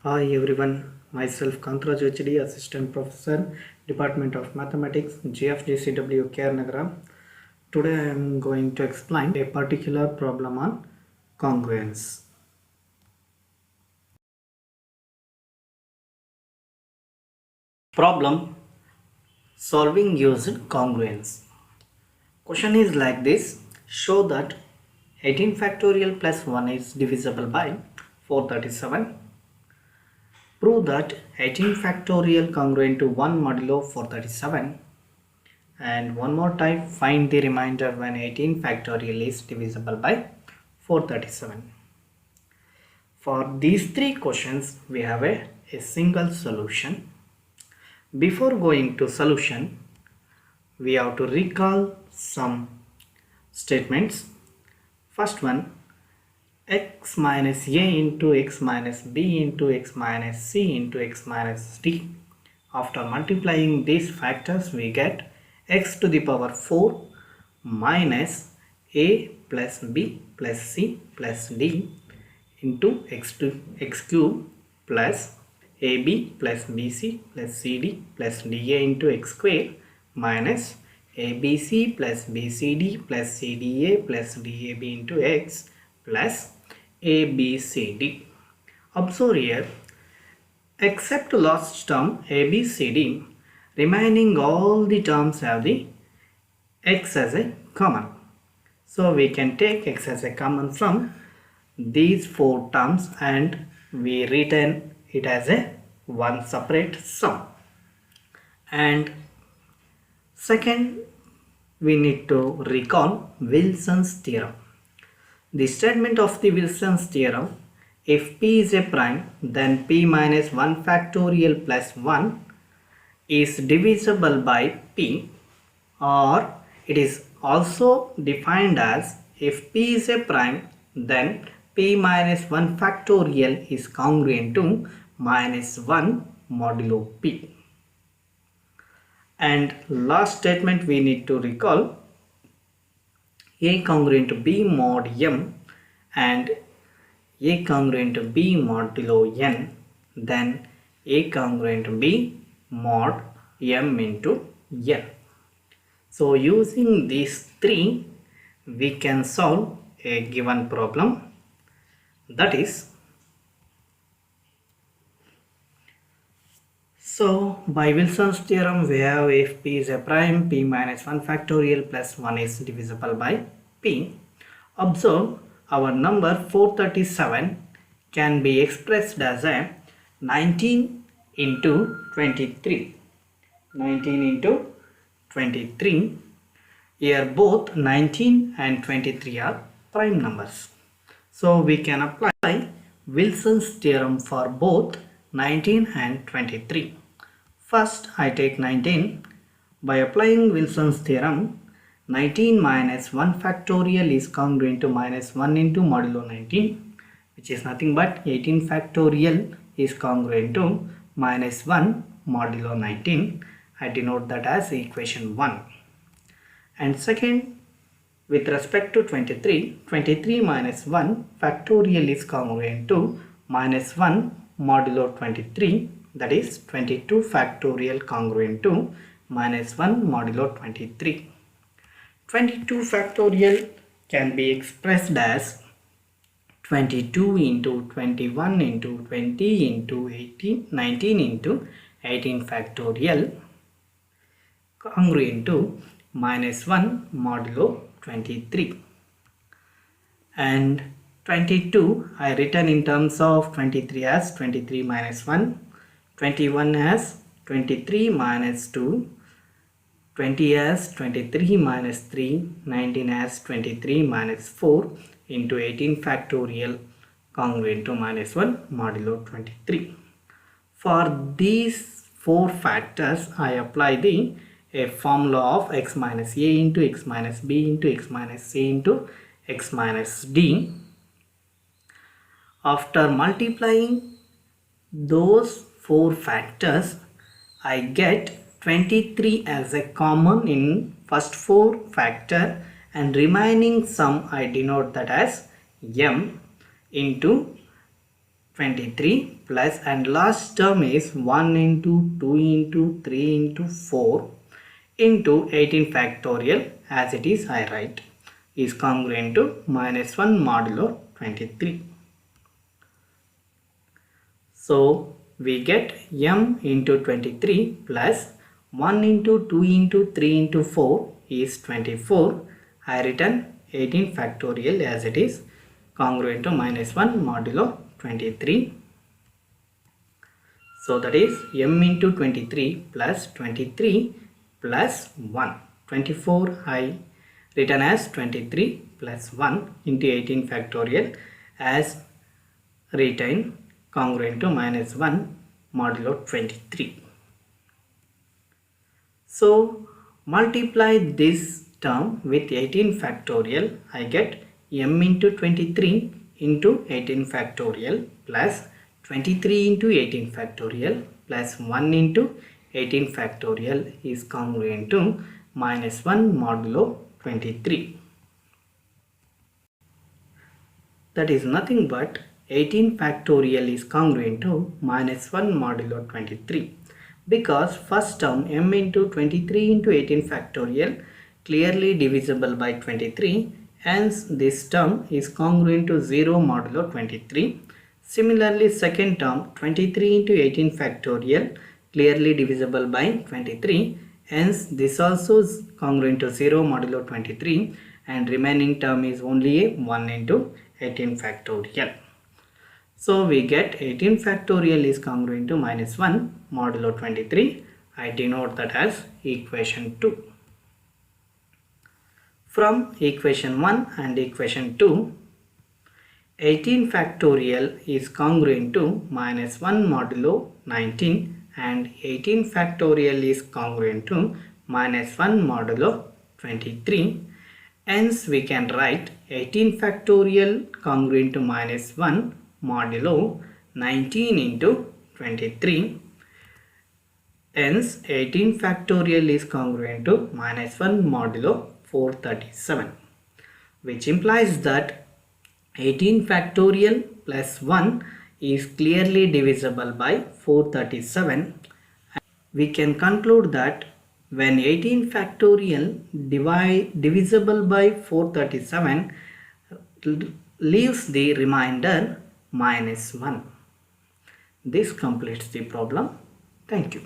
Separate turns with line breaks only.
Hi everyone, myself Kantraj HD, Assistant Professor, Department of Mathematics, GFGCW Nagara. Today I am going to explain a particular problem on congruence. Problem solving using congruence. Question is like this: show that 18 factorial plus 1 is divisible by 437. Prove that 18 factorial congruent to 1 modulo 437. And one more time, find the remainder when 18 factorial is divisible by 437. For these three questions, we have a single solution. Before going to solution, we have to recall some statements. First one, x minus a into x minus b into x minus c into x minus d. After multiplying these factors, we get x to the power 4 minus a plus b plus c plus d into x cube plus ab plus bc plus cd plus da into x square minus abc plus bcd plus cda plus dab into x plus abcd. Observe here, except last term abcd, remaining all the terms have the x as a common. So we can take x as a common from these four terms and we retain it as a one separate sum. And second, we need to recall Wilson's theorem. The statement of the Wilson's theorem: if p is a prime, then p minus 1 factorial plus 1 is divisible by p, or it is also defined as if p is a prime, then p minus 1 factorial is congruent to minus 1 modulo p. And last statement we need to recall a congruent to b mod m and a congruent to b modulo n, then a congruent to b mod m into n. So using these three, we can solve a given problem. That is, so by Wilson's theorem, we have if p is a prime, p minus 1 factorial plus 1 is divisible by p. Observe, our number 437 can be expressed as a 19 into 23. 19 into 23. Here both 19 and 23 are prime numbers. So we can apply Wilson's theorem for both 19 and 23. First I take 19. By applying Wilson's theorem, 19 minus 1 factorial is congruent to minus 1 into modulo 19, which is nothing but 18 factorial is congruent to minus 1 modulo 19. I denote that as equation 1. And second, with respect to 23, 23 minus 1 factorial is congruent to minus 1 modulo 23, that is 22 factorial congruent to minus 1 modulo 23. 22 factorial can be expressed as 22 into 21 into 20 into 18, 19 into 18 factorial congruent to minus 1 modulo 23. And 22 I written in terms of 23 as 23 minus 1, 21 as 23 minus 2, 20 as 23 minus 3, 19 as 23 minus 4 into 18 factorial congruent to minus 1 modulo 23. For these four factors, I apply a formula of x minus a into x minus b into x minus c into x minus d. After multiplying those four factors, I get 23 as a common in first four factor, and remaining sum I denote that as m into 23 plus, and last term is 1 into 2 into 3 into 4 into 18 factorial, as it is I write, is congruent to minus 1 modulo 23. So we get m into 23 plus 1 into 2 into 3 into 4 is 24. I written 18 factorial as it is congruent to minus 1 modulo 23. So that is m into 23 plus 23 plus 1. 24 I written as 23 plus 1 into 18 factorial as written congruent to minus 1 modulo 23. So multiply this term with 18 factorial, I get m into 23 into 18 factorial plus 23 into 18 factorial plus 1 into 18 factorial is congruent to minus 1 modulo 23. That is nothing but 18 factorial is congruent to minus 1 modulo 23, because first term m into 23 into 18 factorial clearly divisible by 23, hence this term is congruent to 0 modulo 23. Similarly, second term 23 into 18 factorial clearly divisible by 23, hence this also is congruent to 0 modulo 23, and remaining term is only a 1 into 18 factorial. So we get 18 factorial is congruent to minus 1 modulo 23. I denote that as equation 2. From equation 1 and equation 2, 18 factorial is congruent to minus 1 modulo 19, and 18 factorial is congruent to minus 1 modulo 23. Hence we can write 18 factorial congruent to minus 1 modulo 19 into 23. Hence 18 factorial is congruent to minus 1 modulo 437, which implies that 18 factorial plus 1 is clearly divisible by 437. We can conclude that when 18 factorial divisible by 437 leaves the remainder minus 1. This completes the problem. Thank you.